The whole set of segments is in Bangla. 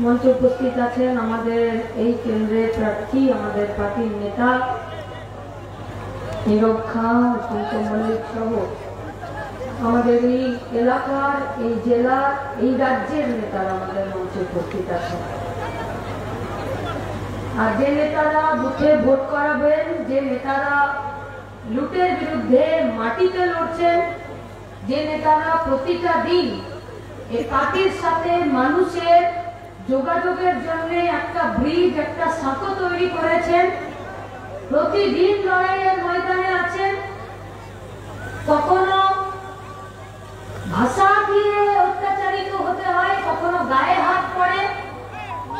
मंचे उपस्थित आছেন আমাদের এই কেন্দ্রের প্রার্থী আমাদের পার্টির নেতা নীরব খাঁ কুন্তল মল্লিক সহ আমাদের এই এলাকার এই জেলার এই রাজ্যের নেতারা আমাদের মঞ্চে উপস্থিত আছেন। আর যে নেতারা বুথে ভোট করাবেন, যে নেতারা লুটের বিরুদ্ধে মাটিতে লড়ছেন, যে নেতারা প্রতিটা দিন এই পার্টির সাথে মানুষের যোগাযোগের জন্য একটা ব্রিজ, একটা সাঁকো তৈরি করেছেন, প্রতিদিন লড়াইয়ের ময়দানে আছেন, কখনো ভাষা দিয়ে অত্যাচারিত হতে হয়, কখনো গায়ে হাত পড়ে,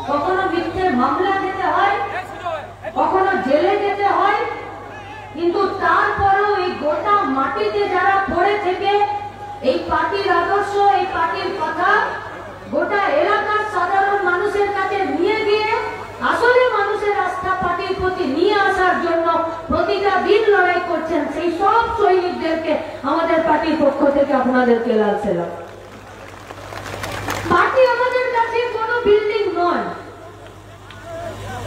কখনো মিথ্যে মামলা যেতে হয়, কখনো জেলে যেতে হয়, কিন্তু তারপরেও এই গোটা মাটিতে যারা পড়ে থেকে এই পার্টির আদর্শ, এই পার্টির কথা গোটা এলাকার সাধারণ মানুষের কাছে নিয়ে গিয়ে আসলে মানুষের আস্থা পার্টির প্রতি নিয়ে আসার জন্য প্রতিটা দিন লড়াই করছেন, সেই সব সৈনিকদেরকে আমাদের পার্টির পক্ষ থেকে আপনাদেরকে লাল সালাম। পার্টি আমাদের কাছে কোনো বিল্ডিং নয়,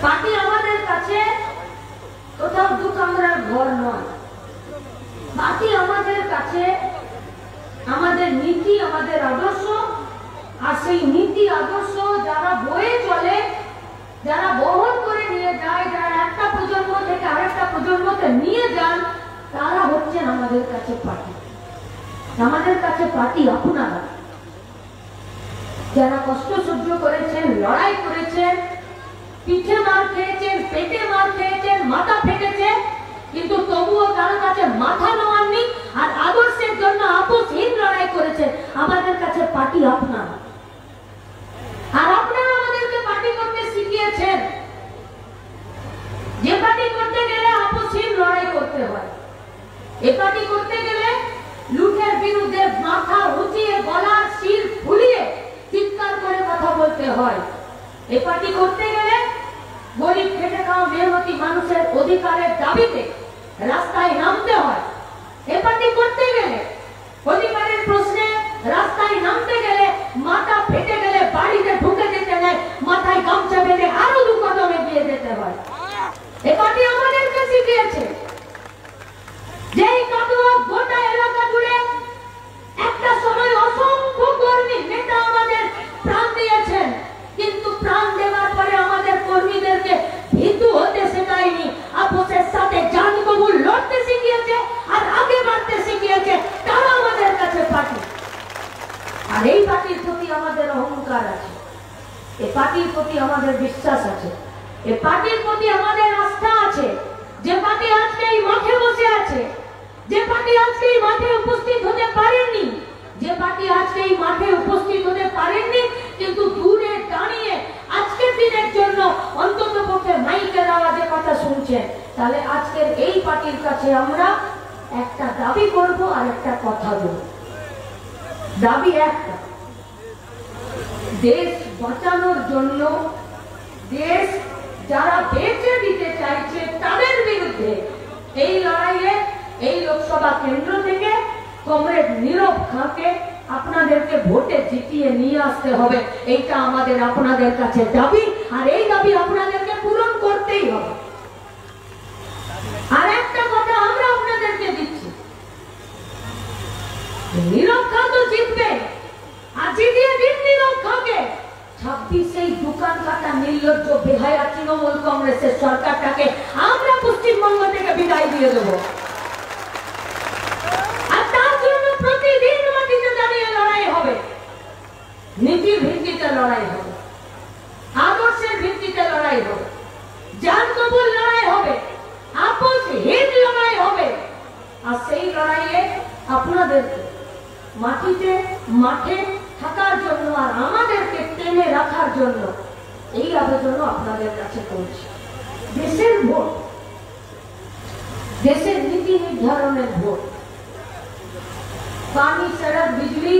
পার্টি আমাদের কাছে কোথাও দু কামরার ঘর নয়, পার্টি আমাদের কাছে আমাদের নীতি, আমাদের আদর্শ, আর সেই নীতি আদর্শ যারা বয়ে চলে, যারা বহন করে নিয়ে যায়, যারা একটা প্রজন্ম থেকে আরেকটা প্রজন্মকে নিয়ে যান, তারা হচ্ছেন আমাদের কাছে পার্টি। আমাদের কাছে পার্টি আপনারা যারা কষ্ট সহ্য করেছেন, লড়াই করেছেন, পিঠে মার খেয়েছেন, পেটে মার খেয়েছেন, মাথা ফেটেছে, কিন্তু তবুও কারো কাছে মাথা নোয়াননি আর আদর্শের জন্য আপোষহীন লড়াই করেছেন, আমাদের কাছে পার্টি আপনারা। আর আপনারা আমাদেরকে পার্টি করতে শিখিয়েছেন, যে পার্টি করতে গেলে আপোষহীন লড়াই করতে হয়, এ পার্টি করতে গেলে লুটের বিরুদ্ধে মাথা উঁচিয়ে গলার শির ফুলিয়ে চিৎকার করে কথা বলতে হয়, এ পার্টি করতে গেলে গরিব খেটে খাওয়া মেহনতি মানুষের অধিকারের দাবিতে রাস্তায় নামতে হয়, এ পার্টি করতে গেলে অধিকারের প্রশ্নে রাস্তায় নামতে গেলে মাথা ফেটে গেলে বাড়িতে ঢুকে যেতে নেয়, মাথায় গামছা বেঁধে আরো দু কদম এগিয়ে যেতে হয়। এ পার্টি আমাদেরকে শিখিয়েছে যেই কাদুয়া গোটা এলাকা জুড়ে একটা সময় অসংখ্য কর্মী নেতা আমাদের প্রাণ দিয়েছেন, কিন্তু প্রাণ দেওয়ার পরে আমাদের কর্মীদেরকে ভীতু হতে শেখায়নি, আপোষের সাথে জান কবুল লড়তে শিখিয়েছে আর আগে বাড়তে শিখিয়েছে, তারা আমাদের কাছে পার্টি। আর এই পার্টির প্রতি আমাদের অহংকার আছে, এই পার্টির প্রতি আমাদের বিশ্বাস আছে, এই পার্টির প্রতি আমাদের আস্থা আছে। যে পার্টি আজকে এই মাঠে বসে আছে, যে পার্টি আজকে এই মাঠে উপস্থিত হতে পারেননি, যে পার্টি আজকে এই মাঠে উপস্থিত হতে পারেননি, কিন্তু দূরে দাঁড়িয়ে আজকের দিনের জন্য অন্তত পক্ষে মাইকের আওয়াজে কথা শুনছেন, তাহলে আজকের এই পার্টির কাছে আমরা একটা দাবি করব আর একটা কথা বলব। দাবি একটা, দেশ বাঁচানোর জন্য, দেশ যারা বেঁচে দিতে চাইছে তাদের বিরুদ্ধে এই লড়াইয়ে এই লোকসভা কেন্দ্র থেকে কমরেড নীরব খাঁকে আপনাদেরকে ভোটে জিতিয়ে নিয়ে আসতে হবে, এইটা আমাদের আপনাদের কাছে দাবি, আর এই দাবি আপনাদেরকে পূরণ করতেই হবে। আর একটা কথা আমরা আপনাদেরকে দিচ্ছি, নীরব খাঁ তো জিতবে, আর জিতিয়ে দিন নীরব খাঁকে। 26 দোকান কাটা নির্লজ্জ বেহায়া তৃণমূল কংগ্রেসের সরকারটাকে আমরা পশ্চিমবঙ্গ থেকে বিদায় দিয়ে দেবো। আর তার জন্য প্রতিদিন মাটিতে দাঁড়িয়ে লড়াই হবে, নীতির ভিত্তিতে লড়াই হবে, আদর্শের ভিত্তিতে লড়াই হবে, জান কবুল লড়াই হবে, আপোষহীন লড়াই হবে। আর সেই লড়াইয়ে আপনাদেরকে মাটিতে মাঠে থাকার জন্য আর আমাদেরকে টেনে রাখার জন্য এই আবেদন আপনাদের কাছে করছি। দেশের ভোট, দেশের নীতি নির্ধারণের ভোট, पानी सड़क बिजली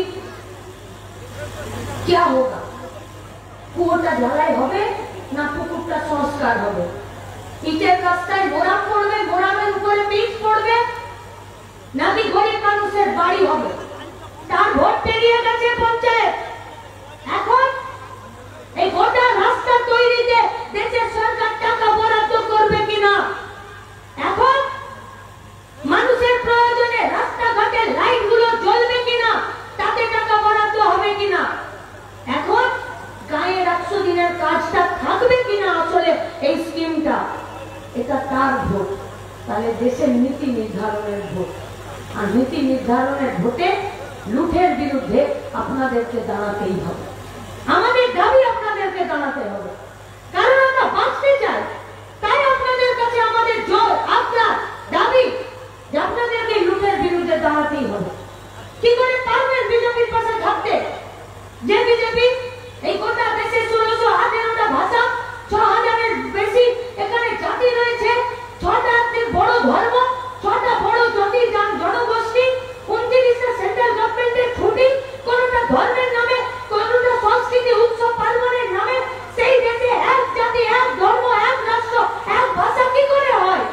क्या होगा, কুয়োটা ঢালাই হবে না পুকুরটা সংস্কার হবে, ইটের রাস্তায় মোরাম পড়বে, মোরামের উপরে পিচ পড়বে, নাকি গরিব মানুষের বাড়ি হবে, তার ভোট পেরিয়ে গেছে পঞ্চায়েত। এখন এই গোটা রাস্তা তৈরিতে দেশের সরকার টাকা বরাদ্দ করবে কিনা, এখন মানুষের প্রয়োজনে রাস্তাঘাটে লাইট গুলো জ্বলবে কিনা, তাতে টাকা বরাদ্দ হবে কিনা, এখন গায়ের 100 দিনের কাজটা থাকবে কিনা, আসলে এই স্কিমটা, এটা তার ভোট। তাহলে দেশের নীতি নির্ধারণের ভোট। আর নীতি নির্ধারণের ভোটে লুঠের বিরুদ্ধে আপনাদেরকে দাঁড়াতেই হবে। আমাদের দাবি আপনাদেরকে দাঁড়াতে হবে, কারণ আমরা বাঁচতে চাই। তাই আপনাদের কাছে আমাদের জোর, আপনার দাবি যে আপনাদেরকে লুঠের বিরুদ্ধে দাঁড়াতেই হবে। কি করে পারবেন বিজেপির পাশে থাকতে, যে বিজেপি এই গোটা দেশে 1618টা ভাষা, 6000-এর বেশি এখানে জাতি রয়েছে, 6টা বড় ধর্ম, 6টা বড় জাতি জনগোষ্ঠী, 29টা সেন্ট্রাল গভর্নমেন্টের ছুটি, কোনটা ধর্মের নামে, কোনটা সংস্কৃতি উৎসব পার্বণের নামে, সেই দেশে এক জাতি, এক ধর্ম, এক রাষ্ট্র, এক ভাষা কি করে হয়?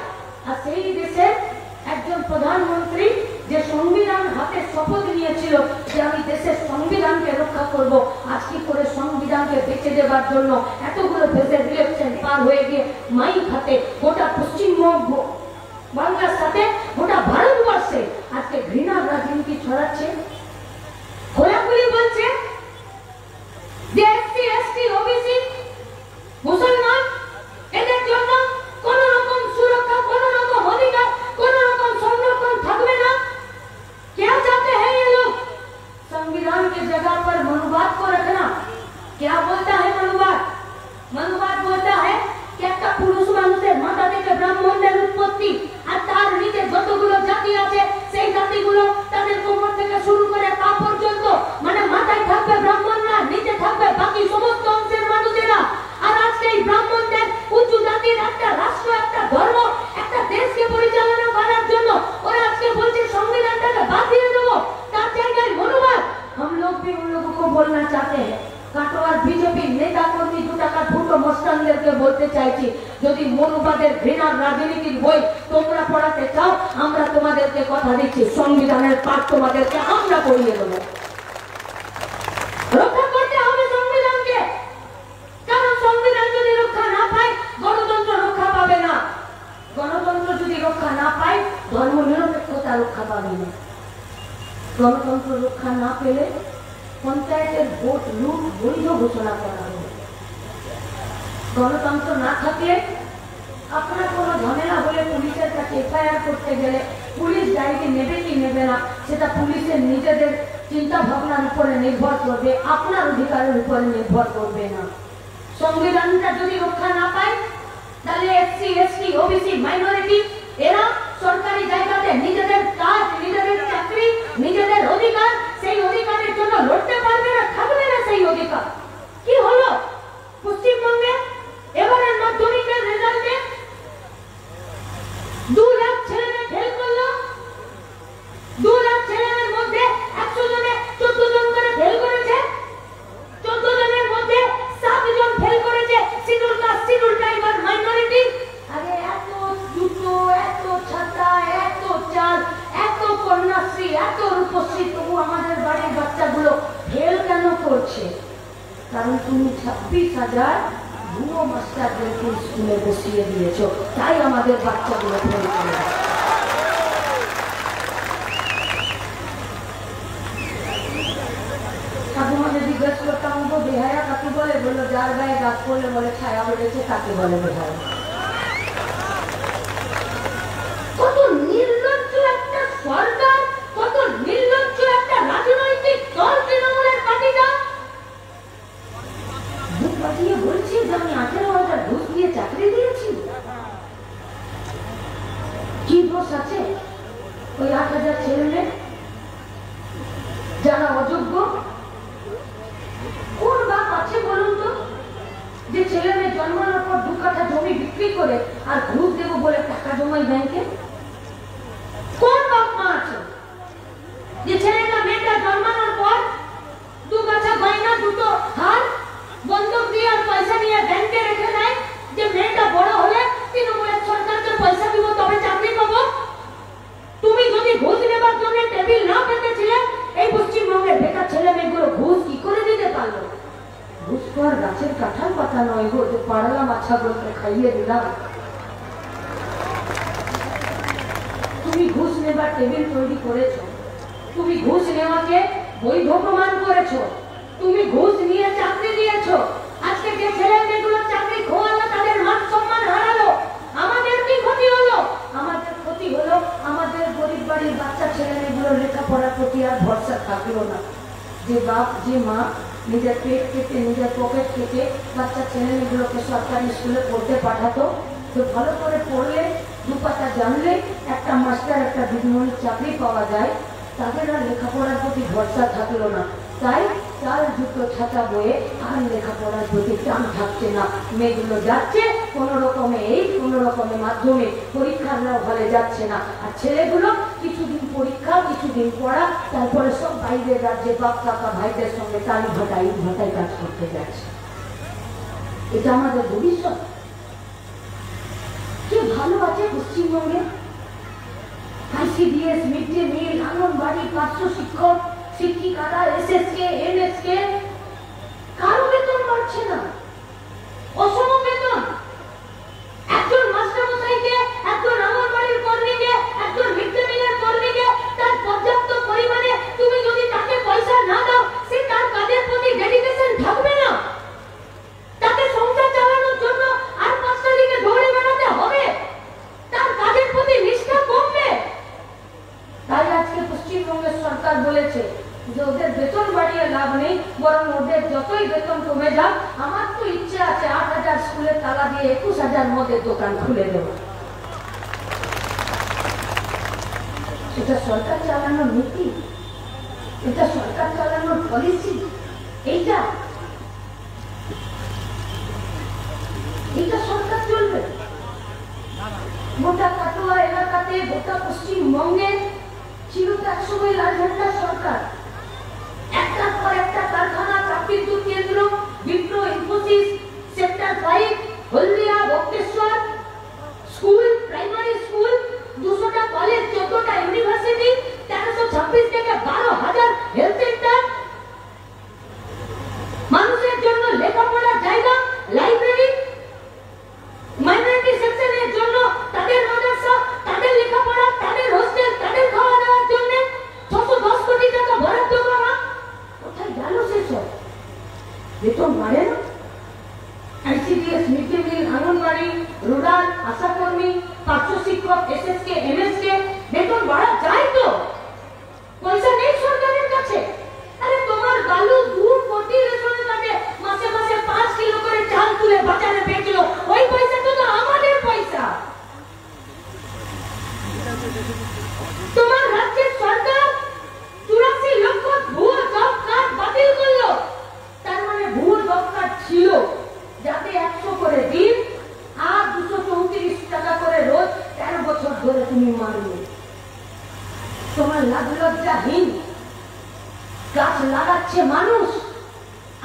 আর সেই দেশে একজন প্রধানমন্ত্রী যে সংবিধান হাতে শপথ নিয়েছিল যে আমি দেশের সংবিধানকে রক্ষা করব, আজ কি করে সংবিধানকে বেঁচে দেবার জন্য এতগুলো দেশের ইলেকশন পার হয়ে গিয়ে মাইক হাতে গোটা পশ্চিমবঙ্গ বাংলার সাথে গোটা ভারতবর্ষে আজকে ঘৃণার রাজনীতি ছড়াচ্ছে। খোলাখুলি বলছে যে এসসি, এসটি, ওবিসি, মুসলমান, এদের জন্য কোন রকম সুরক্ষা, কোন রকম অধিকার, কোন রকম संरक्षण থাকবে না। क्या चाहते हैं ये लोग? संविधान की जगह पर मनुवाद को रखना। क्या बोलता है मनुवाद? मनुवाद बोलता है कि একটা পুরুষ মানুষের মাথা থেকে ব্রাহ্মণের উৎপত্তি, আর তার নিচে যতগুলো জাতি আছে সেই জাতিগুলো তাদের কোমর থেকে শুরু করে পা পর্যন্ত, মানে মাথায় থাকবে ব্রাহ্মণরা, নিচে থাকবে বাকি সমস্ত অংশের মানুষেরা। আর আজকে এই ব্রাহ্মণদের উঁচু জাতির একটা রাষ্ট্র, একটা ধর্ম, একটা দেশকে পরিচালনা করার জন্য ওরা আজকে বলছে সংবিধানটাকে বাদ দিয়ে দেবো, তার জায়গায় মনুবাদ। हम लोग भी उन लोगों को बोलना चाहते हैं, কাটোয়ার বিজেপি নেতা কর্মী 2 টাকা ফুটো মস্তানদেরকে বলতে চাইছি, যদি মনুবাদের ঘৃণার রাজনীতির বই তোমরা পড়াতে চাও, আমরা তোমাদেরকে কথা দিচ্ছি, সংবিধানের পাঠ তোমাদেরকে আমরা পড়িয়ে দেবো। রক্ষা করতে হবে সংবিধানকে, কারণ সংবিধান যদি রক্ষা না পায় গণতন্ত্র রক্ষা পাবে না, গণতন্ত্র যদি রক্ষা না পায় ধর্ম নিরপেক্ষতা রক্ষা পাবে না, গণতন্ত্র রক্ষা না পেলে পঞ্চায়েতের ভোট লুট বৈধ ঘোষণা করা হবে। গণতন্ত্র না থাকলে আপনার কোনো ঝামেলা হলে পুলিশের কাছে এফআইআর করতে গেলে পুলিশ ডায়েরি নেবে কি নেবে না সেটা পুলিশের নিজেদের চিন্তা ভাবনার উপরে নির্ভর করবে, আপনার অধিকারের উপরে নির্ভর করবে না। সংবিধানটা যদি রক্ষা না পায় তাহলে এসসি, এসটি, ওবিসি, মাইনরিটি এরা সরকারি জায়গাতে নিজেদের কাজ, নিজেদের চাকরি, নিজেদের অধিকার, সেই অধিকারের জন্য লড়তে পারবে না, থাকবে না সেই অধিকার। কি হলো পশ্চিমবঙ্গে এবারের মাধ্যমিকের রেজাল্টে 2 লাখ ছেলেমেয়ে ফেল করলো, 2 লাখ ছেলেমেয়ের মধ্যে 100 জনে 14 জন করে ফেল করেছে, 14 জনের মধ্যে 7 জন ফেল করেছে শিডিউল কাস্ট, শিডিউল ট্রাইব আর মাইনরিটি। আরে এত জুতো, এত ছাতা, এত চাল, এত কন্যাশ্রী, এত রূপশ্রী, তবু আমাদের বাড়ির বাচ্চাগুলো ফেল কেন করছে? কারণ তুমি 26,000 ভুয়ো মাস্টারদেরকে স্কুলে বসিয়ে দিয়েছো, তাই আমাদের বাচ্চাগুলো ফেল করে। সাধু মানে জিজ্ঞেস করতাম তো বেহায়া কাকে বলে, বললো যার গায়ে গাছ পড়লে বলে ছায়া বেড়েছে তাকে বলে বেহায়া। কত নির্লজ্জ একটা সরকার, কত নির্লজ্জ একটা রাজনৈতিক দল তৃণমূলের পার্টিটা। বুক পাঠিয়ে বলছি যে আমি 18,000 ঘুষ দিয়ে চাকরি দিয়েছি। কি দোষ আছে ওই 8,000 ছেলেমেয়ে যারা অযোগ্য? কোন বাপ আছে বলুন তো যে ছেলে মেয়ে জন্মানোর পর 2 কাঠা জমি বিক্রি করে আর ঘুষ দেবো বলে টাকা জমাই ব্যাংকে? কোন বাপ মা আছে যে ছেলেটা মেয়েটা জন্মানোর পর 2 কাঠা গয়না, 2টো হার বন্ধক দিয়ে আর পয়সা নিয়ে ব্যাংকে রেখে দেয় যে মেয়েটা বড় হলে তৃণমূলের সরকারকে পয়সা দিব তবে চাকরি পাবো? তুমি যদি ঘুষ নেবার জন্য টেবিল না পেতেছিলে এই পশ্চিম কথা নয় গো যে পাড়লা বাচ্চাগুলোকে খাইয়ে দিলাম। তুমি ঘুষ নেবার টেবিল তৈরি করেছো, তুমি ঘুষ নেওয়াকে বৈধ প্রমাণ করেছো, তুমি ঘুষ নিয়ে চাকরি দিয়েছো। আজকে যে ছেলে মেয়েগুলো চাকরি খোয়ালো তাদের মান সম্মান হারালো, আমাদের কি ক্ষতি হলো? আমাদের ক্ষতি হলো আমাদের গরিব বাড়ির বাচ্চা ছেলে মেয়েগুলো লেখাপড়ার প্রতি আর ভরসা থাকলো না। যে বাপ যে মা নিজের পেট কেটে নিজের পকেট কেটে বাচ্চা ছেলে মেয়েগুলোকে সরকারি স্কুলে পড়তে পাঠাতো, তো ভালো করে পড়লে দুপাতা জানলে একটা মাস্টার একটা দিদিমণির চাকরি পাওয়া যায়, তাদের আর লেখাপড়ার প্রতি ভরসা থাকলো না। তাই চাল জুতো ছাতা বয়ে আর লেখাপড়ার প্রতি টান থাকছে না। মেয়েগুলো যাচ্ছে কোনো রকমে কোনো রকমের মাধ্যমে, পরীক্ষার হলে যাচ্ছে না। আর ছেলেগুলো কিছুদিন পরীক্ষা কিছুদিন পড়া, তারপরে সব বাইরের রাজ্যে বাপ কাকা ভাইদের সঙ্গে তালি ভাটাই ভাটাই কাজ করতে যাচ্ছে। এটা আমাদের ভবিষ্যৎ। কে ভালো আছে পশ্চিমবঙ্গে? ICDS, mid day meal, anganwadi, পার্শ্ব শিক্ষক, শিক্ষিকারা, এসএসকে, এমএসকে, কারো বেতন বাড়ছে না, অসম বেতন। একজন মাস্টারমশাইকে, একজন আঙ্গনবাড়ির কর্মীকে, একজন মিড ডে মিলের কর্মীকে তার পর্যাপ্ত পরিমাণে তুমি যদি তাকে পয়সা না দাও, সে তার কাজের প্রতি ডেডিকেশন থাকবে না। তাকে সংসার চালানোর জন্য আর 5টা দিকে দৌড়ে বেড়াতে হবে, তার কাজের প্রতি নিষ্ঠা কমবে। তাই আজকে পশ্চিমবঙ্গের সরকার বলেছে যে ওদের বেতন বাড়িয়ে লাভ নেই, বরং ওদের যতই বেতন কমে যাক, আমার তো ইচ্ছে আছে 8,000 স্কুলের তালা দিয়ে 21,000 মদের দোকান খুলে দেব। এটা সরকার চালানোর নীতি, এটা সরকার চালানোর পলিসি। এইটা সরকার চলবে। গোটা কাটোয়া এলাকাতে, গোটা পশ্চিমবঙ্গে ছিল তার সময় লাল ঝান্ডার সরকার। একটার পর একটা কারখানা, তাপবিদ্যুৎ কেন্দ্র, Wipro, Infosys, sector 5, Haldia, Bakreshwar, school, primary school, 200টা কলেজ, 14টা ইউনিভার্সিটি, 1326 থেকে 12,000 হেলথ সেন্টার, মানুষের জন্য লেখাপড়ার জায়গা, লাইব্রেরি, মাইনরিটি সেকশনের জন্য তাদের মাদ্রাসা, তাদের লেখাপড়া, তাদের হোস্টেল, তাদের খাওয়া দাওয়ার জন্য 610 কোটি টাকা বরাদ্দ করা। কোথায় গেল সেসব? বেতন বাড়ে না? ICDS, mid day meal, anganwadi, rural, আশাকর্মী, পার্শ্ব শিক্ষক, এসএসকে, এমএসকে বেতন বাড়া যায় তো? পয়সা নেই সরকারের কাছে। আরে তোমার বালু 2 কোটি রেশন কার্ডে মাসে মাসে 5 কিলো করে চাল তুলে বাজারে বেচলো, ওই পয়সা তো আমাদের পয়সা। তোমার রাজ্যের সরকার 84 লক্ষ ভুয়ো জব কার্ড বাতিল করলো। তার মানে ভুয়ো জব কার্ড ছিল যাতে 100 করে দিন আর 234 টাকা করে রোজ 13 বছর ধরে তুমি মারবে। তোমার লাজ লজ্জাহীন। গাছ লাগাচ্ছে মানুষ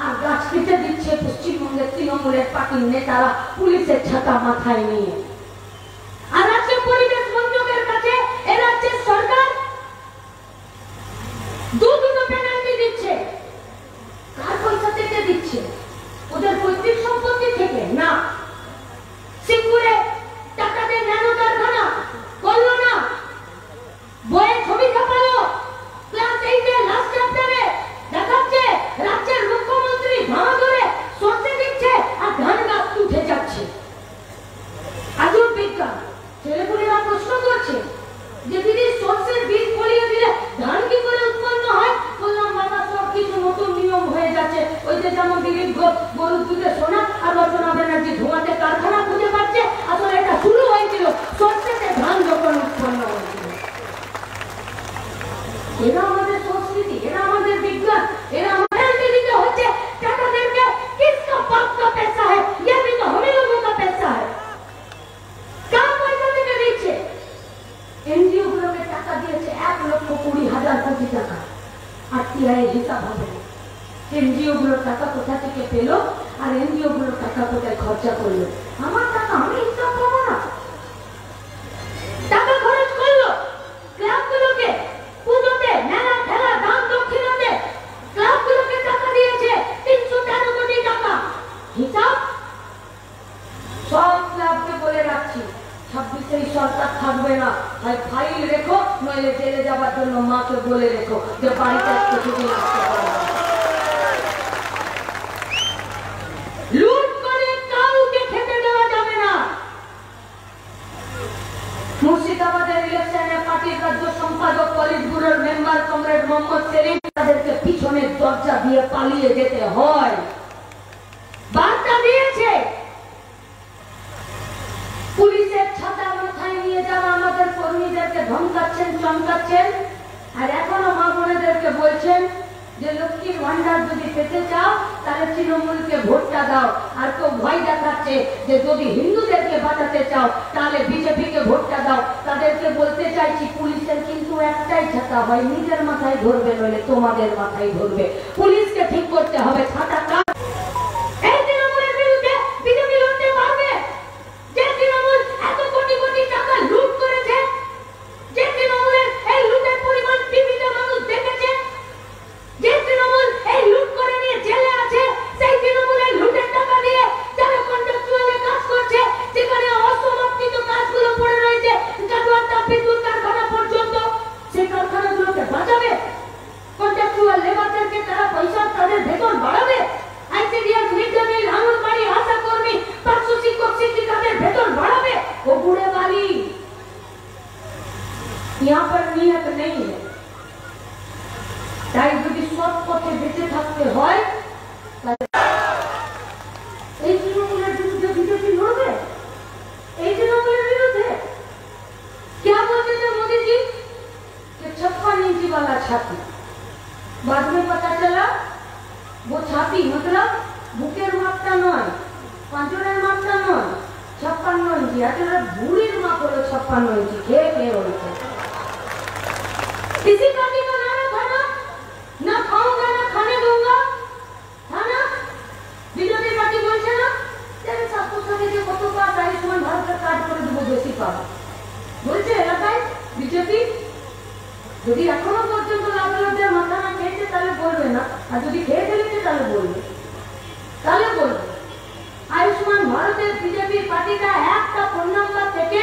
আর গাছ কেটে দিচ্ছে পশ্চিমবঙ্গের তৃণমূলের পার্টির নেতারা পুলিশের ছাতা মাথায় নিয়ে। আর রাজ্য পরিবেশ মন্ত্রকের কাছে এ রাজ্যের সরকার দুটো পেনাল্টি দিচ্ছে। কার পয়সা থেকে দিচ্ছে? ওদের পৈতৃক সম্পত্তি থেকে না। সিঙ্গুরে টাকাতে ন্যানো কারখানা করলো না, বইয়ে ছবি ছাপালো, ক্লাস 8 লাস্ট চ্যাপ্টারে দেখাচ্ছে রাজ্যের মুখ্যমন্ত্রী ভাঙা ধরে সরষে দিচ্ছে আর ধান গাছ উঠে যাচ্ছে। আজব বিজ্ঞান। ছেলেপুলেরা প্রশ্ন করছে যে দিদি সরষের বীজ ফলিয়ে দিলে ধান কি করে উৎপন্ন হয়? বললাম বাবা সব কিছু নতুন নিয়ম হয়ে যাচ্ছে। ওই যে যেমন দিলীপ ঘোষ গরুর দুধে সোনা আর রচনা ব্যানার্জি ধোঁয়াতে কারখানা খুঁজে পাচ্ছে, আসলে এটা শুরু হয়েছিল সরষেতে ধান যখন উৎপন্ন হয়েছিল। এরা আমাদের সংস্কৃতি, এরা আমাদের বিজ্ঞান, এরা আমাদের দিতে হচ্ছে টাকাদেরকে। किसका बाप का पैसा है? ये भी तो हम लोगों का पैसा है। কার পয়সা থেকে দিচ্ছে? এনজিও গুলোকে টাকা দিয়েছে 1,20,000 কোটি টাকা। আরটিআই হিসাব হবে। এনজিও গুলো টাকা কোথা থেকে পেল আর এনজিও গুলো টাকা কোথায় খরচা করলো? আমার টাকা আমি হিসাব পাবো না। টাকা খরচ করলো ক্লাবগুলোকে, পুজোতে, মেলা, ঠেলা, দান দক্ষিণাতে ক্লাবগুলোকে টাকা দিয়েছে 313 কোটি টাকা। হিসাব করার জন্য মাকে বলে রেখো যে বাড়িতে কিছুদিন আসতে পারবে। লুট করে কাউকে খেতে দেওয়া যাবে না। মুর্শিদাবাদের ইলেকশনে পার্টির রাজ্য সম্পাদক পলিট ব্যুরোর মেম্বার কমরেড মোহাম্মদ সেলিম তাদেরকে পিছনের দরজা দিয়ে পালিয়ে যেতে হয়, বার্তা দিয়েছে। পুলিশের ছাতা মাথায় নিয়ে যারা আমাদের কর্মীদেরকে ধমকাচ্ছেন, চমকাচ্ছেন, আর এখনো মা বোনেদেরকে বলছেন যে লক্ষ্মীর ভান্ডার যদি পেতে চাও তাহলে তৃণমূলকে ভোটটা দাও। আর কেউ ভয় দেখাচ্ছে যে যদি হিন্দুদেরকে বাঁচাতে চাও তাহলে বিজেপিকে ভোটটা দাও। তাদেরকে বলতে চাইছি পুলিশের কিন্তু একটাই ছাতা হয়, নিজের মাথায় ধরবে নইলে তোমাদের মাথায় ধরবে। পুলিশকে ঠিক করতে হবে ছাতা কার। এই তৃণমূলের বিরুদ্ধে বিজেপি লড়তে পারবে? যে তৃণমূল এত কোটি কোটি টাকা লুট করেছে, যে তৃণমূলের এই লুটের পরিমাণ টিভিতে মানুষ দেখেছে, যে তৃণমূল এই লুট করে নিয়ে জেলে আছে, সেই তৃণমূলের লুটের টাকা দিয়ে যারা কন্ট্রাকচুয়ালে কাজ করছে, যেখানে অসমাপ্তিত কাজগুলো পড়ে রয়েছে কাটোয়ার তাপ বিদ্যুৎ কারখানা পর্যন্ত, সেই কারখানাগুলোকে বাঁচাবে? কন্ট্রাকচুয়াল লেবারদেরকে তারা পয়সা তাদের বেতন বাড়াবে? ICDS, mid day meal, anganwadi, আশা কর্মী, পার্শ্ব শিক্ষক শিক্ষিকাদের বেতন বাড়াবে? ও বুড়ে वाली यहाँ पर नियत नहीं है। তাই যদি সৎ পথে বেঁচে থাকতে হয় এই তৃণমূলের বিরুদ্ধে বিজেপি লড়বে। এই তৃণমূলের বিরুদ্ধে क्या बोलते थे मोदी जी कि 56 इंची वाला छाती। बाद में पता चला वो छाती मतलब বুকের মাপটা নয়, পাঁজরের মাপটা নয়, 56 इंची। আসলে ভুঁড়ির মাপ হলো 56 इंची। খেয়ে খেয়ে হয়েছে। किसी पार्टी का नारा था ना खाऊंगा ना खाने दूंगा, था ना? बीजेपी पार्टी बोलছে না तेरे सबको सभी के কত পাস আয়ুষ্মান ভারতের কার্ড করে দেবো বেশি পাবো, বলছে এলাকায় বিজেপি। যদি এখনো পর্যন্ত লাভের মাথা না খেয়েছে তাহলে বলবে না, আর যদি খেয়ে ফেলেছে তাহলে বলবে। আয়ুষ্মান ভারতের বিজেপি পার্টিটা একটা ফোন নাম্বার থেকে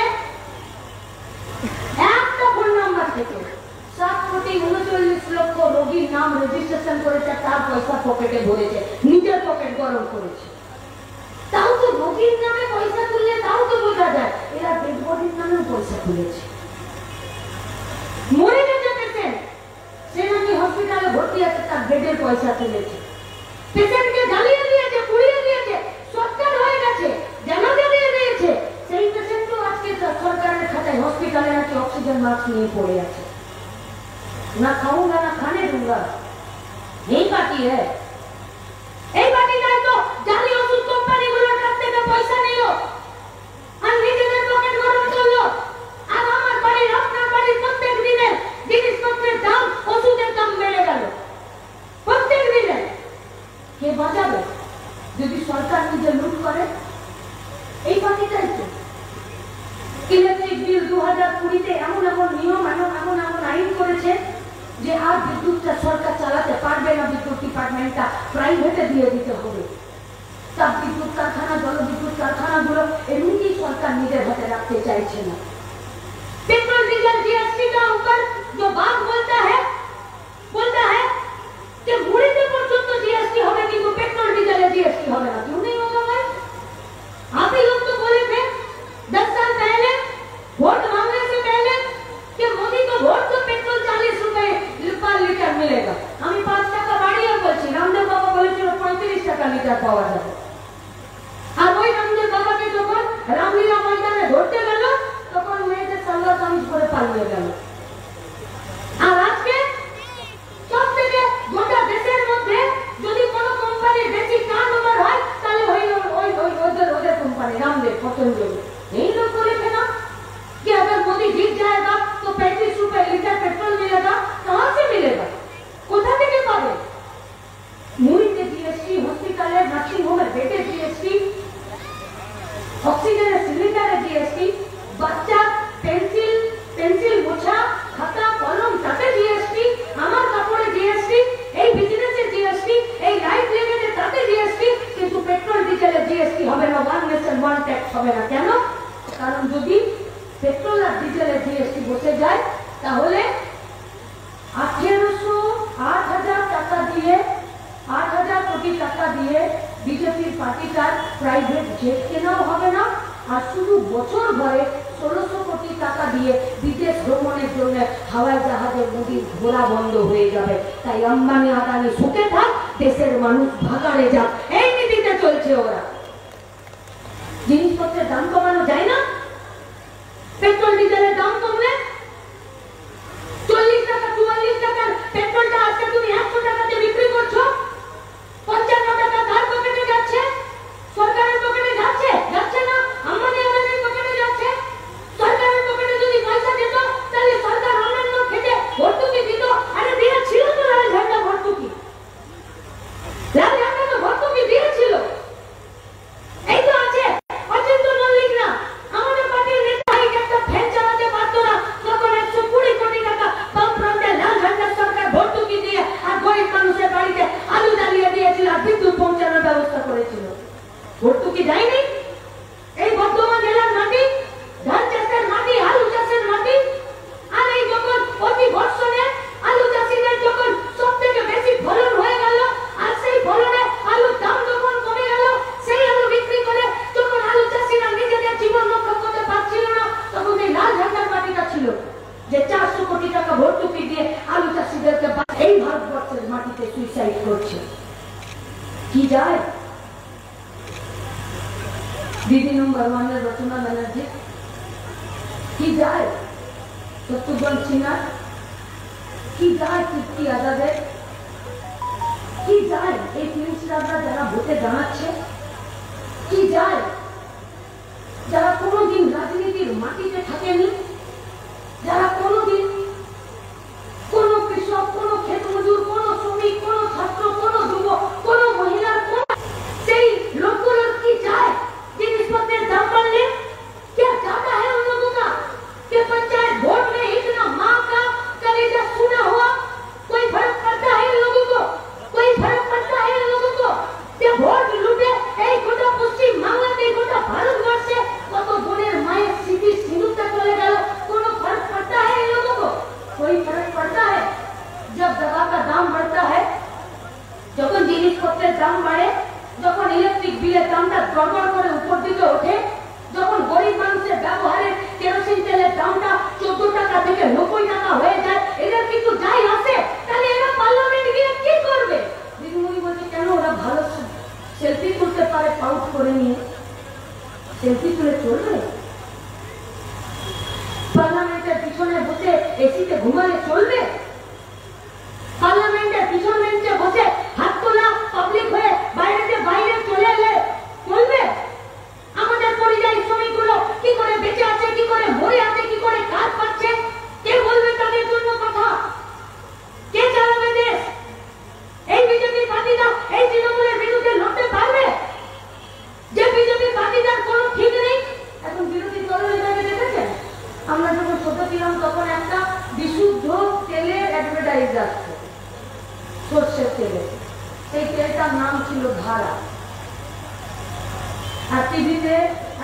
7,39,00,000 রোগীর নাম রেজিস্ট্রেশন করেছে, তার পয়সা পকেটে ভরেছে, নিজের পকেট গরম করেছে। তাও তো রোগীর নামে পয়সা তুললে তাও তো বোঝা যায় এরা ডেড বডির নামেও পয়সা তুলেছে। মরে গেছে পেশেন্ট, সে নাকি হসপিটালে ভর্তি আছে, তার বেডের পয়সা তুলেছে। পেশেন্টকে জ্বালিয়ে দিয়েছে, পুড়িয়ে দিয়েছে, সরকার হয়ে গেছে, জানাজা দিয়ে দিয়েছে। সেই পেশেন্টও আজকে সরকারের খাতায় হসপিটালে নাকি অক্সিজেন মাস্ক নিয়ে পড়ে আছে। না খাऊंगा না खाने दूंगा, यही पार्टी है। এই পার্টিটাই তো জালি ওষুধ কোম্পানিগুলোর কাছ থেকে পয়সা নিল আর নিজেদের পকেট গরম করলো। আর আমার বাড়ির, আপনার বাড়ির প্রত্যেক দিনের জিনিসপত্রের দাম, ওষুধের দাম বেড়ে গেল প্রত্যেক দিনে। কে বাঁচাবে যদি সরকার নিজে লুট করে? এই পার্টিটাই তো। ইলেকট্রিক বিল 2020-তে এমন এমন নিয়ম, এমন আইন করেছে যে আর বিদ্যুৎটা সরকার চালাতে পারবে না, বিদ্যুৎ ডিপার্টমেন্টটা প্রাইভেটে দিয়ে দিতে হবে। তাপ বিদ্যুৎ কারখানা, জলবিদ্যুৎ কারখানাগুলো এমনিতেই সরকার নিজের হাতে রাখতে চাইছে না। पेट्रोल डीजल जीएसटी का ऊपर जो बात बोलता है कि मुड़ीते पर्यंत जीएसटी होगा किंतु पेट्रोल डीजल जीएसटी होगा ना। क्यों नहीं होगा भाई? आप ही लोग तो बोले थे 10 साल पहले वोट मांगने से पहले कि मोदी को वोट तो पेट्रोल 40 रुपए पर लीटर मिलेगा। हम 5 টাকা বাড়িয়ে বলছি, রামদেব বাবা বলেছিল 35 টাকা লিটার পাওয়া যাবে। আর ওই রামদেব বাবাকে যখন রামলীলা ময়দানে ধরতে গেল তখন মেয়েদের সাল্লা কামিজ পরে পালিয়ে গেল। আর আজকে পার্টিটার প্রাইভেট জেট কেনাও হবে না, আর শুধু বছর ভরে 1600 কোটি টাকা দিয়ে বিদেশ ভ্রমণের জন্য হাওয়াই জাহাজের নদীর ঘোরা বন্ধ হয়ে যাবে। তাই আম্বানি আদানি সুখে থাক, দেশের মানুষ ভাগাড়ে যাক, এই নীতিতে চলছে ওরা। জিনিসপত্রের দাম কমানো যায় না? পেট্রোল ডিজেলের দাম কমলে 40 টাকা 44 টাকার পেট্রোলটা আজকে তুমি 100 টাকাতে বিক্রি করছো। 55 টাকা কার পকেটে যাচ্ছে? সরকারের পকেটে যাচ্ছে? যাচ্ছে না, আম্বানি আদানির পকেটে যাচ্ছে। সরকারের পকেটে যদি পয়সা যেত তাহলে সরকার অন্যান্য খেতে ভর্তুকি দিত। আরে দিয়েছিল তো লাল ঝান্ডা ভর্তুকি, লাল ঝান্ডা তো ভর্তুকি দিয়েছিল। এই তো আছে অচিন্ত মল্লিকরা, আমাদের পার্টির নেতা একটা ফ্যান চালাতে পারত না, তখন 120 কোটি টাকা বাম ফ্রন্টে লাল ঝান্ডার সরকার ভর্তুকি দিয়ে আর গরিব মানুষের বাড়িতে আলু জ্বালিয়ে দিয়েছিল আর বিদ্যুৎ পৌঁছানোর ব্যবস্থা করেছিল। ভর্তুকি দেয়নি? এই বর্ধমান জেলার মাটি, ধান চাষের মাটি, আলু চাষের মাটি, আর এই যখন প্রতি বর্ষণে আলু চাষিদের যখন সব থেকে বেশি ফলন হয়ে গেল, আর সেই ফলনে আলুর দাম যখন কমে গেল, সেই আলু বিক্রি করে যখন আলু চাষিরা নিজেদের জীবন রক্ষা করতে পারছিল না, তখন এই লাল ঝান্ডার মাটিটা ছিল যে 400 কোটি টাকা ভর্তুকি দিয়ে আলু চাষিদেরকে এই ভারতবর্ষের মাটিতে সুইসাইড করছে। কি যায়? দিদি নম্বর 1 রচনা ব্যানার্জি, কি যায় শত্রুঘ্ন সিনহা, কি যায় কীর্তি আজাদের, কি যায় এই প্রিন্সিপালরা যারা ভোটে দাঁড়াচ্ছে, কি যায় যারা কোনোদিন রাজনীতির মাটিতে থাকেনি, যারা কোনোদিন কোন কৃষক, কোন ক্ষেত মজুর, কোন শ্রমিক, কোন ছাত্র, কোন যুবক, কোন মহিলার সেই লোকগুলোর কি যায় जिनिसपत्रेर दाम बढ़ने? क्या चाहता है उन लोगों का कि पंचायत वोट में इतना माँ का कलेजा सुना हुआ? कोई फर्क पड़ता है इन लोगों को? कोई फर्क पड़ता है इन लोगों को? ये वोट लूटे एक गोटा पश्चिम बांग्लाते एक गोटा भारतवर्षे कत बोनेर माয়ের স্মৃতি সিঁদুরটা চলে গেল, কোনো फर्क पड़ता है इन लोगों को? कोई फर्क पड़ता है? जब दवा का दाम बढ़ता है, যখন জিনিসপত্রের দাম বাড়ে, যখন ইলেকট্রিক বিলের দামটা গড়গড় করে উপর দিকে ওঠে, যখন গরিব মানুষের ব্যবহারের কেরোসিন তেলের দামটা 14 টাকা থেকে 90 টাকা হয়ে যায়, এদের কিছু যাই আসে? তাহলে এরা পার্লামেন্ট গিয়ে কি করবে? দিদিমণি বলছে কেন ওরা ভালো সেলফি তুলতে পারে, পাউট করে নিয়ে সেলফি তুলে চলবে? পার্লামেন্টের পিছনে বসে এসিতে ঘুমালে চলবে? পার্লামেন্টের পিছন বেঞ্চে বসে হাত তোলা পাবলিক হয়ে বাইরে চলে এলে চলবে? আমাদের পরিযায়ী শ্রমিকগুলো কি করে বেঁচে আছে, কি করে মরে আছে, কি করে কাজ পাচ্ছে, কে বলবে তাদের জন্য কথা? কে চালাবে দেশ? এই বিজেপি পার্টিটা এই তৃণমূলের বিরুদ্ধে লড়তে পারবে? যে বিজেপি পার্টিটার কোনো ঠিক নেই। এখন বিরোধী দলের জায়গায় দেখেছেন, আমরা যখন ছোট ছিলাম তখন একটা বিশুদ্ধ তেলের অ্যাডভার্টাইজ আসতো, সর্ষের তেলে, সেই তেলটার নাম ছিল ধারা। আর টিভিতে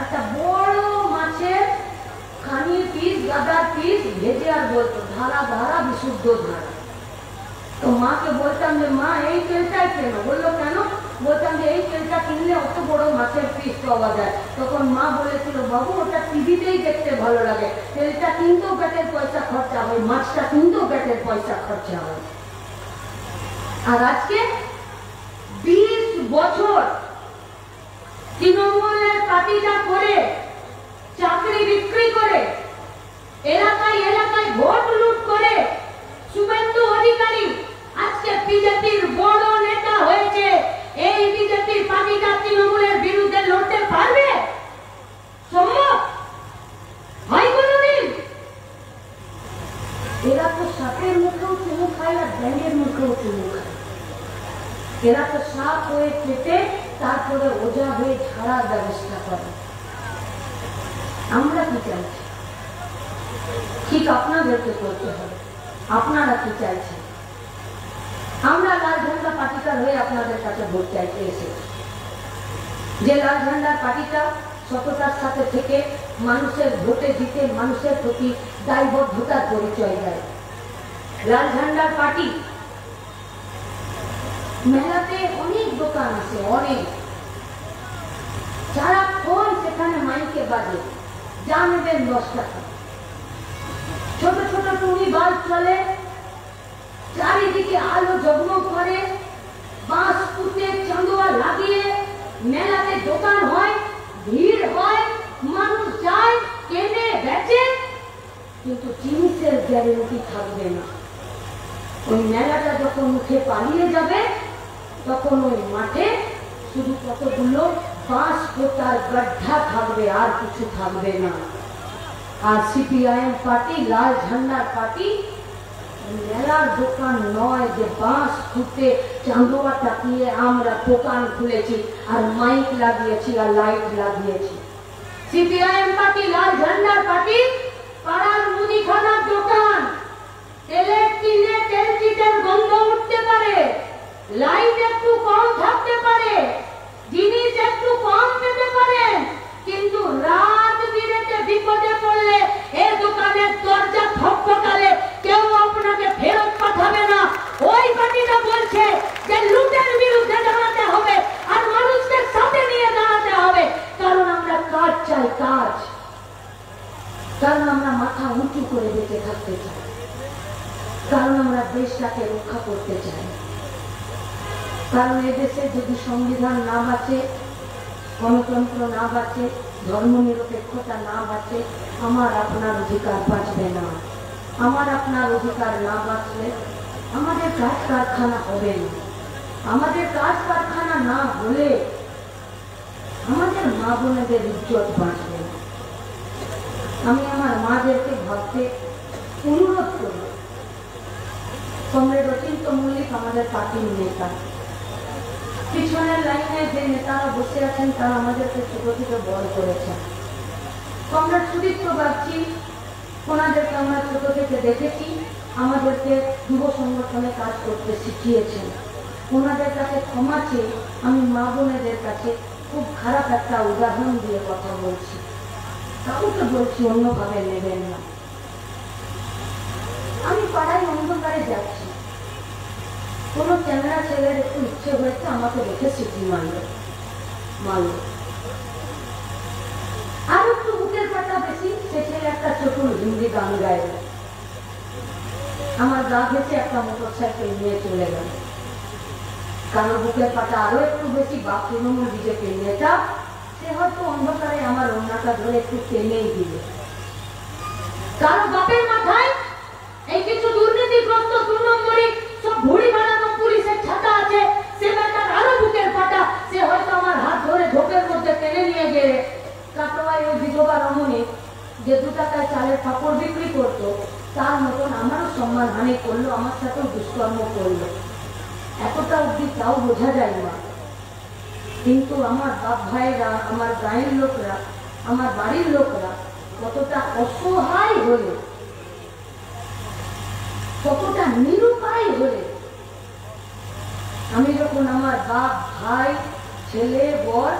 একটা বড় মাছের খানির পিস, গাদার পিস ভেজে আর বলতো ধারা ধারা বিশুদ্ধ ধারা। তো মাকে বলতাম যে মা এই তেলটাই কেন? বললো কেন? বলতাম যে এই তেলটা কিনলে অত বড় মাছের পিস পাওয়া যায়। তখন মা বলেছিল বাবু ওটা টিভিতেই দেখতে ভালো লাগে, তেলটা কিনতেও ব্যাটের পয়সা খরচা হয়, মাছটা কিনতেও ব্যাটের পয়সা খরচা হয়। আর আজকে 20 বছর তৃণমূলের পার্টিটা করে চাকরি বিক্রি করে এলাকায় এলাকায় ভোট লুট করে শুভেন্দু অধিকারী আজকে বিজেপির বড় নেতা হয়েছে। এই বিজেপির পার্টিটা তৃণমূলের বিরুদ্ধে লড়তে পারবে? সম্ভব হয় কোনদিন? এরা তো সাপের মুখেও চুমু খায় আর ব্যাঙের মুখেও চুমু খায়। এরা তো সাপ হয়ে কেটে তারপরে ওঝা হয়ে ঝাড়ার ব্যবস্থা করে। আমরা কি চাইছি? ঠিক আপনাদেরকে করতে হবে। আপনারা কি চাইছেন? আমরা লাল ঝান্ডা পার্টিটার হয়ে আপনাদের কাছে ভোট চাইতে এসেছি। যে লাল ঝান্ডার পার্টিটা সততার সাথে থেকে মানুষের ভোটে জিতে মানুষের প্রতি দায়বদ্ধতার পরিচয় দেয়। লাল ঝান্ডার পার্টি মেলাতে অনেক দোকান আছে, অনেক সারাক্ষণ সেখানে মাইকে বাজে, যা নেবেন 10 টাকা। ছোট ছোট টুনি বাল্ব চলে, চারিদিকে আলো জগমগ করে, বাঁশ পুঁতে চাঁদোয়া লাগিয়ে মেলাতে দোকান হয়, ভিড় হয়, মানুষ যায়, কেনে বেচে, কিন্তু জিনিসের গ্যারেন্টি থাকবে না। ওই মেলাটা যখন উঠে পালিয়ে যাবে, তখন ওই মাঠে শুধু কতগুলো বাঁশ পোতার গड्ढा থাকবে, আর কিছু থাকবে না। আর সিপিআইএম পার্টি, লাল ঝান্ডার পার্টি মেলার দোকান নয় যে বাঁশ ফুটে চাঁদোয়া টাকিয়ে আমরা দোকান খুলেছি আর মাইক লাগিয়েছি আর লাইট লাগিয়েছি। সিপিআইএম পার্টি, লাল ঝান্ডার পার্টি পাড়ার মুদিখানার দোকান, তেলের টিনে তেল চিটের গন্ধ উঠতে পারে, লাইট একটু কম থাকতে পারে, জিনিস একটু কম পেতে পারেন, কিন্তু রাত বিরেতে বিপদে পড়লে এই দোকানের দরজা ঠকঠকালে কেউ আপনাকে ফেরত পাঠাবে না। ওই পার্টিটা বলছে যে লুটের বিরুদ্ধে দাঁড়াতে হবে আর মানুষদের সাথে নিয়ে দাঁড়াতে হবে, কারণ আমরা কাজ চাই, কাজ, কারণ আমরা মাথা উঁচু করে বেঁচে থাকতে চাই, কারণ আমরা দেশটাকে রক্ষা করতে চাই, কারণ এদেশে যদি সংবিধান না বাঁচে, গণতন্ত্র না বাঁচে, ধর্মনিরপেক্ষতা না বাঁচে, আমার আপনার অধিকার বাঁচবে না। আমার আপনার অধিকার না বাঁচলে আমাদের কাজ কারখানা হবে না। আমাদের কাজ কারখানা না হলে আমাদের মা বোনেদের ইজ্জত বাঁচবে না। আমি আমার মাদেরকে ভাবতে অনুরোধ করি, কমরেড অচিন্ত মল্লিক আমাদের পার্টির নেতা, পিছনের লাইনে যে নেতারা বসে আছেন তারা আমাদেরকে ছোট থেকে বড় করেছেন। কমরেড সুদীপ্ত বাগচি, ওনাদেরকে আমরা ছোট থেকে দেখেছি, আমাদেরকে যুব সংগঠনে কাজ করতে শিখিয়েছেন। ওনাদের কাছে ক্ষমা চেয়ে আমি মা বোনেদের কাছে খুব খারাপ একটা উদাহরণ দিয়ে কথা বলছি, কাউকে বলছি অন্যভাবে নেবেন না। আমি পাড়ায় অন্ধকারে যাচ্ছি, কোন চ্যাংড়া ছেলের একটু ইচ্ছে হয়েছে আমাকে দেখে সিটি মারল, আর একটু বুকের পাটা বেশি, সে ছেলে একটা ছোট হিন্দি গান গাইল, আমার গা ঘেঁচে একটা মোটরসাইকেল নিয়ে চলে গেল। কারো বুকের পাটা আরো একটু বেশি, বা তৃণমূল বিজেপি নেতা, সে হয়তো অন্ধকারে আমার ওড়নাটা ধরে একটু টেনেই দিবে। কারো বাপের মাথায় এই কিছু দুর্নীতিগ্রস্ত 2 নম্বরই সব ভুড়ি বানানো পুলিশের ছাতা আছে, সে বেটার আরো বুকের পাটা, সে হয়তো আমার হাত ধরে ঝোপের মধ্যে টেনে নিয়ে গেলে কাটোয়ায় ওই বিধবা রমণী যে 2 টাকায় চালের কাপড় বিক্রি করতো, তার মতন আমারও সম্মান হানি করলো, আমার সাথেও দুষ্কর্ম করলো। এতটা অব্দি তাও বোঝা যায় না, কিন্তু আমার বাপ ভাইরা, আমার গায়ের লোকরা, আমার বাড়ির লোকরা কতটা অসহায় হলে, কতটা নিরুপায় হলে, আমি যখন আমার বাপ ভাই ছেলে বর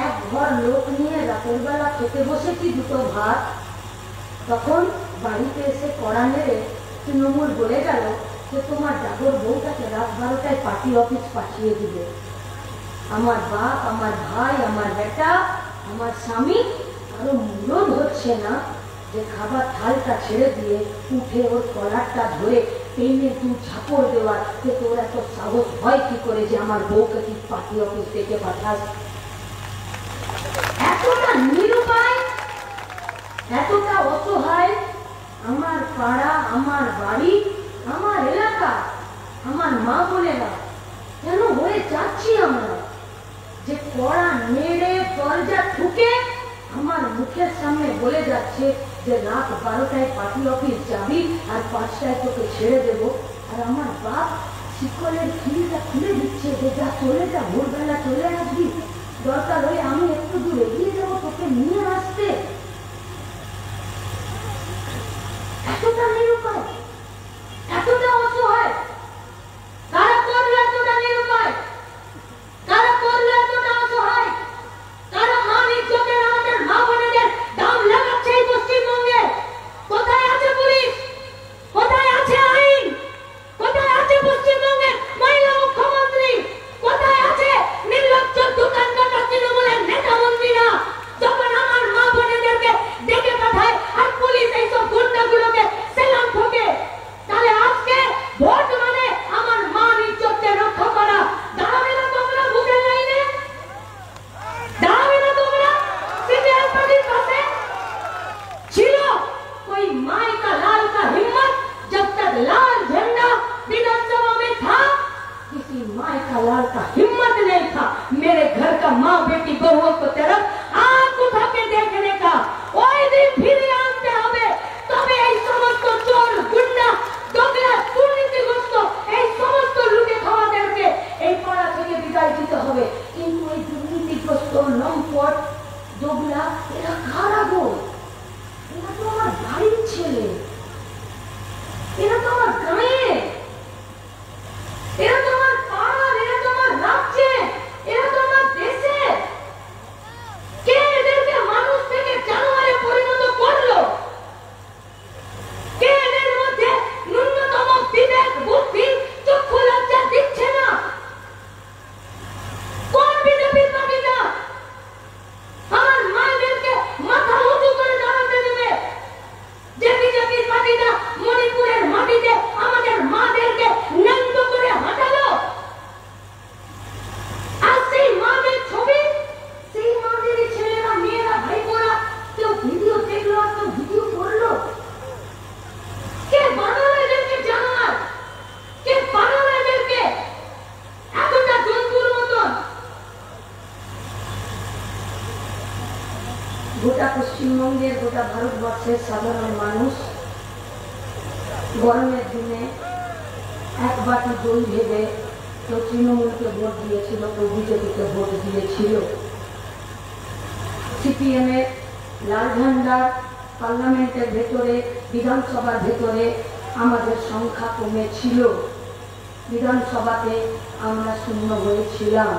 এক ঘর লোক নিয়ে রাতের বেলা খেতে বসেছি 2টো ভাত, তখন বাড়িতে এসে কড়া নেড়ে তৃণমূল বলে গেল যে তোমার জাগর বউটাকে রাত 12টায় পার্টি অফিস পাঠিয়ে দিবে। আমার বাপ, আমার ভাই, আমার বেটা, আমার স্বামী আরো মূলন হচ্ছে না যে খাবার থালটা ছেড়ে দিয়ে উঠে ওর কলারটা ধরে টেনে 2 ঝাপড় দেওয়ার, যে তোর এত সাহস হয় কি করে যে আমার বউকে তুই পার্টি অফিস থেকে পাঠাস। এতটা নিরুপায়, এতটা অসহায় আমার পাড়া, আমার বাড়ি, আমার এলাকা, আমার মা বোনেরা কেন হয়ে যাচ্ছি আমরা, যে কড়া নেড়ে দরজা ঠুকে আমার মুখের সামনে বলে যাচ্ছে যে রাত 12টায় পার্টি অফিস যাবি আর 5টায় তোকে ছেড়ে দেবো, আর আমার বাপ শিকলের খিলটা খুলে দিচ্ছে যে যা চলে যা, ভোরবেলা চলে আসবি, দরকার হলে আমি একটু দূর এগিয়ে যাবো তোকে নিয়ে আসতে। এতটা নিরুপায়, এতটা অসহায় কারা করলো, এতটা নিরুপায় কারা করলো, এতটা অসহায় কারা মান ইজ্জতের আমাদের মা বোনেদের দাম লাগাচ্ছে এই পশ্চিমবঙ্গে। কোথায় আছে পুলিশ, কোথায় আছে আইন, কোথায় আছে পশ্চিমবঙ্গের মহিলা মুখ্যমন্ত্রী, কোথায় আছে নির্লজ্জ দোকান কাটা তৃণমূলের পশ্চিমবঙ্গের গোটা ভারতবর্ষের সাধারণ মানুষ গরমের দিনে এক বাটি দই ভেবে তো তৃণমূলকে ভোট দিয়েছিল, তো বিজেপিকে ভোট দিয়েছিল। সিপিএমের লাল ঝান্ডার পার্লামেন্টের ভেতরে, বিধানসভার ভেতরে আমাদের সংখ্যা কমেছিল। বিধানসভাতে আমরা শূন্য হয়েছিলাম।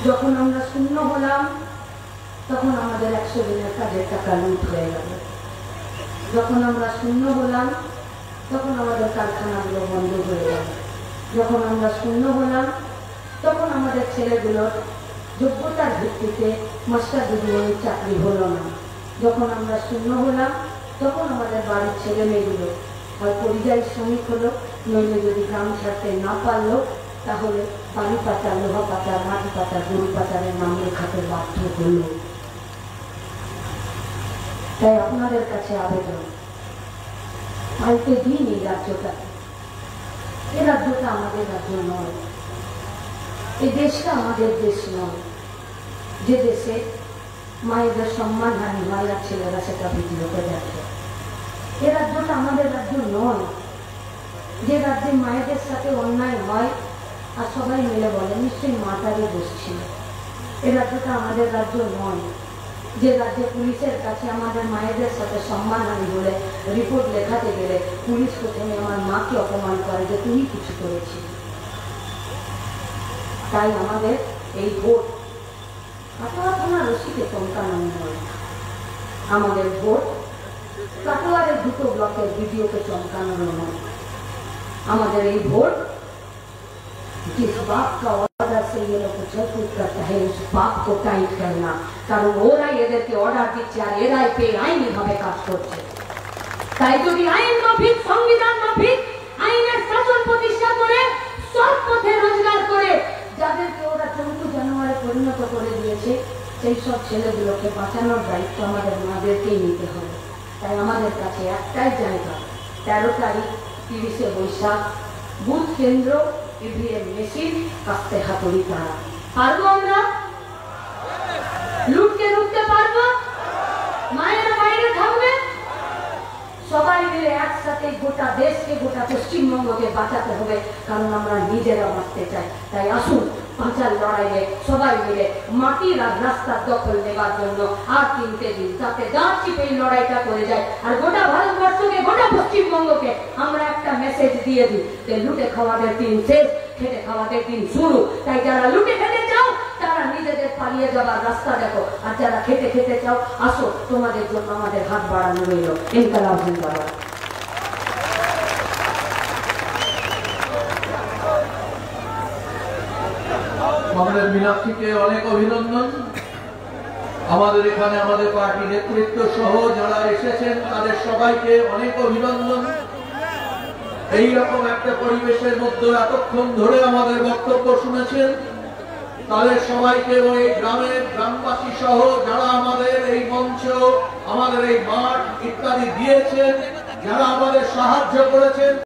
যখন আমরা শূন্য হলাম তখন আমাদের 100 দিনের কাজের টাকা লুট হয়ে গেল। যখন আমরা শূন্য হলাম তখন আমাদের কারখানাগুলো বন্ধ হয়ে গেল। যখন আমরা শূন্য হলাম তখন আমাদের ছেলেগুলোর যোগ্যতার ভিত্তিতে মাস্টার ডিগ্রি চাকরি হলো না। যখন আমরা শূন্য হলাম তখন আমাদের বাড়ির ছেলে মেয়েগুলো হয় পরিযায়ী শ্রমিক হলো, নইলে যদি গ্রাম ছাড়তে না পারলো তাহলে বাড়ি পাচার, লোহা পাচার, মাটি পাচার, গরু পাচারের নাম লেখাতে বাধ্য হলো। তাই আপনাদের কাছে আবেদন, পাল্টে দিন এই রাজ্যটাকে। এই রাজ্যটা আমাদের রাজ্য নয়, এই দেশটা আমাদের দেশ নয়। যে দেশে মায়েদের সম্মানহানি হয় আর ছেলেরা সেটা ভিডিওতে দেখে, এ রাজ্যটা আমাদের রাজ্য নয়। যে রাজ্যে মায়েদের সাথে অন্যায় হয় আর সবাই মিলে বলে নিশ্চয়ই মাতারই দোষ ছিল, এ রাজ্যটা আমাদের রাজ্য নয়। যে রাজ্যে পুলিশের কাছে আমাদের মায়েদের সাথে সম্মানহানি বলে রিপোর্ট লেখাতে গেলে পুলিশ প্রথমে আমার মাকে অপমান করে যে তুমি কিছু করেছিস। তাই আমাদের এই ভোট কাটোয়া থানা রশিদে চমকানো নয়, আমাদের ভোট কাটোয়ারের 2 ব্লকের ভিডিওকে চমকানো নয়। আমাদের এই ভোট जिस बाप का ऑर्डर से ये लोग छूट करता है उस बाप को टाइट करना, কারণ ওরা এদেরকে অর্ডার দিচ্ছে আর এরাই পেয়ে আইনি ভাবে কাজ করছে। তাই যদি আইন মাফিক, সংবিধান মাফিক আইনের শাসন প্রতিষ্ঠা করে সব পথে রোজগার করে যাদেরকে ওরা 14 জানুয়ারি পরিণত করে দিয়েছে সেই সব ছেলেগুলোকে বাঁচানোর দায়িত্ব আমাদের মাদেরকেই নিতে হবে। তাই আমাদের কাছে একটাই জায়গা, 13 তারিখ 30শে বৈশাখ, বুথ কেন্দ্র, ইভিএম মেশিন, কাস্তে হাতুড়ি তারা। পারবো আমরা? লুটকে রুখতে পারবো? মায়েরা বাইরে থাকবে? সবাই মিলে একসাথে গোটা দেশকে, গোটা পশ্চিমবঙ্গকে বাঁচাতে হবে, কারণ আমরা নিজেরা বাঁচতে চাই। তাই আসুন বাঁচার লড়াইয়ে সবাই মিলে মাটির আর রাস্তার দখল নেবার জন্য আর 3টে দিন যাতে দাঁত চিপে এই লড়াইটা করে যায়। আর গোটা ভারতবর্ষকে, গোটা পশ্চিমবঙ্গকে আমরা একটা মেসেজ দিয়ে দিই যে লুটে খাওয়াদের দিন শেষ, খেটে খাওয়াদের দিন শুরু। তাই যারা লুটে খেতে চাও তারা নিজেদের পালিয়ে যাবার রাস্তা দেখো, আর যারা খেতে খেতে চাও আসো, তোমাদের জন্য আমাদের হাত বাড়ানো রইল। ইনকালাব জিন্দাবাদ। আমাদের মীনাক্ষীকে অনেক অভিনন্দন। আমাদের এখানে আমাদের পার্টি নেতৃত্ব সহ যারা এসেছেন তাদের সবাইকে অনেক অভিনন্দন। এইরকম একটা পরিবেশের মধ্যে এতক্ষণ ধরে আমাদের বক্তব্য শুনেছেন তাদের সবাইকে, ওই গ্রামের গ্রামবাসী সহ যারা আমাদের এই মঞ্চ, আমাদের এই মাঠ ইত্যাদি দিয়েছেন, যারা আমাদের সাহায্য করেছেন।